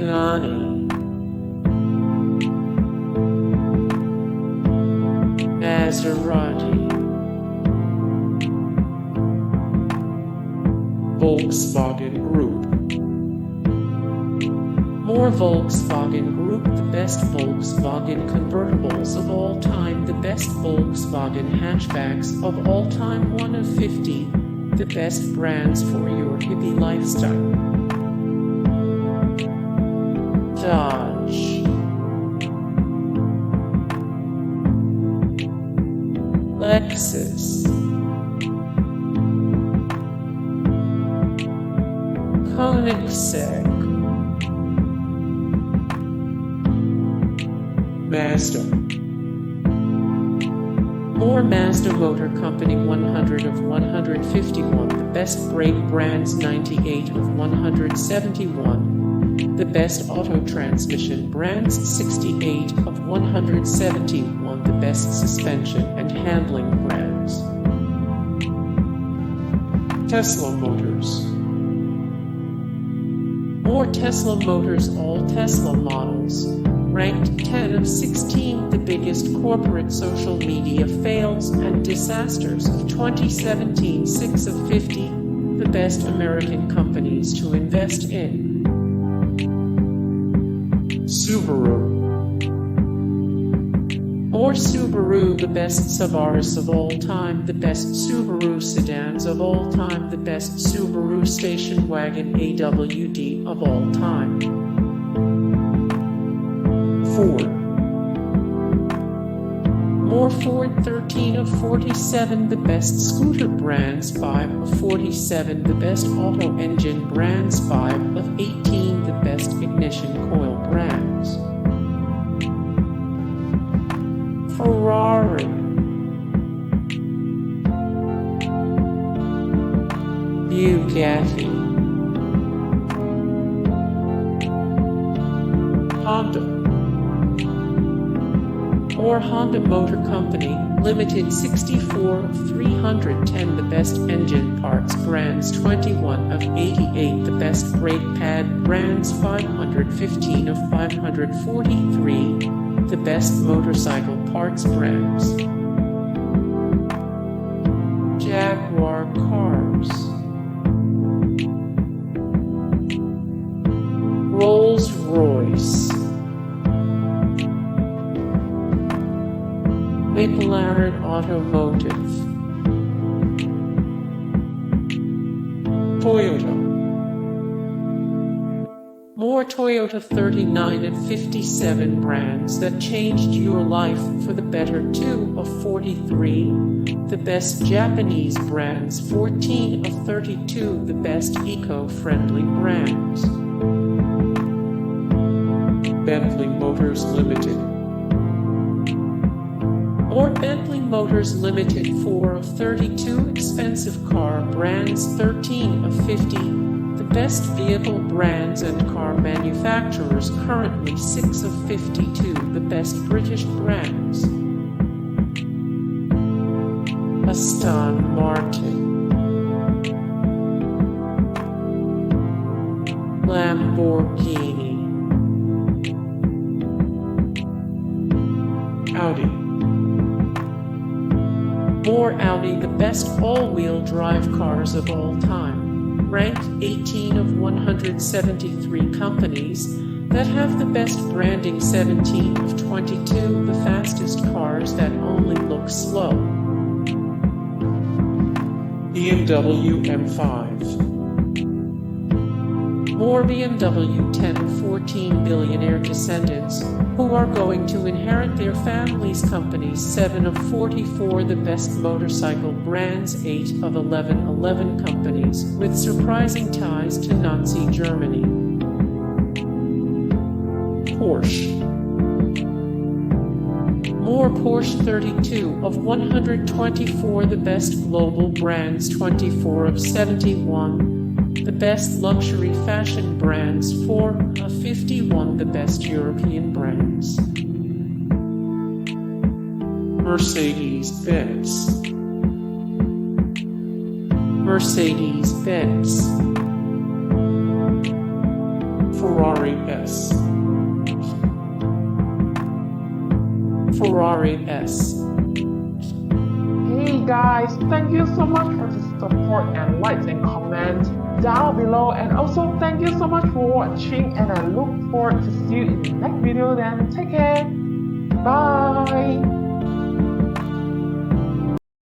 Pagani, Maserati, Volkswagen Group. More Volkswagen Group, the best Volkswagen convertibles of all time, the best Volkswagen hatchbacks of all time, 1 of 50, the best brands for your hippie lifestyle. Dodge, Lexus, Koenigsegg, Mazda. More Mazda Motor Company, 100 of 151, the best brake brands, 98 of 171, the best auto transmission brands, 68 of 171, the best suspension and handling brands. Tesla Motors. More Tesla Motors, all Tesla models, ranked 10 of 16, the biggest corporate social media fails and disasters of 2017, 6 of 50, the best American companies to invest in. Subaru. More Subaru, the best Saphires of all time, the best Subaru sedans of all time, the best Subaru station wagon AWD of all time. Ford. More Ford, 13 of 47, the best scooter brands, 5 of 47, the best auto engine brands, 5 of 18, the best ignition coil brands. Ferrari. Bugatti. Honda. Or Honda Motor Company, Limited, 64 of 310, the best engine parts brands, 21 of 88, the best brake pad brands, 515 of 543, the best motorcycle parts brands. Jaguar Cars. Rolls-Royce. McLaren Automotive. Toyota. More Toyota, 39 and 57 brands that changed your life for the better, 2 of 43, the best Japanese brands, 14 of 32, the best eco-friendly brands. Bentley Motors Limited. Or Bentley Motors Limited, 4 of 32, expensive car brands, 13 of 50, the best vehicle brands and car manufacturers, currently 6 of 52, the best British brands. Aston Martin. Lamborghini. Audi. More Audi, the best all-wheel drive cars of all time, ranked 18 of 173 companies that have the best branding, 17 of 22, the fastest cars that only look slow. BMW M5. More BMW 10 of 14 billionaire descendants who are going to inherit their families' companies, 7 of 44, the best motorcycle brands, 8 of 11 companies with surprising ties to Nazi Germany. Porsche. More Porsche, 32 of 124, the best global brands, 24 of 71, the best luxury fashion brands, 4 of 51, the best European brands. Mercedes-Benz. Mercedes-Benz. Ferrari Ferrari S. Ferrari S. Hey guys, thank you so much for the support and likes and comments down below, and also thank you so much for watching, and I look forward to see you in the next video. Then take care, bye.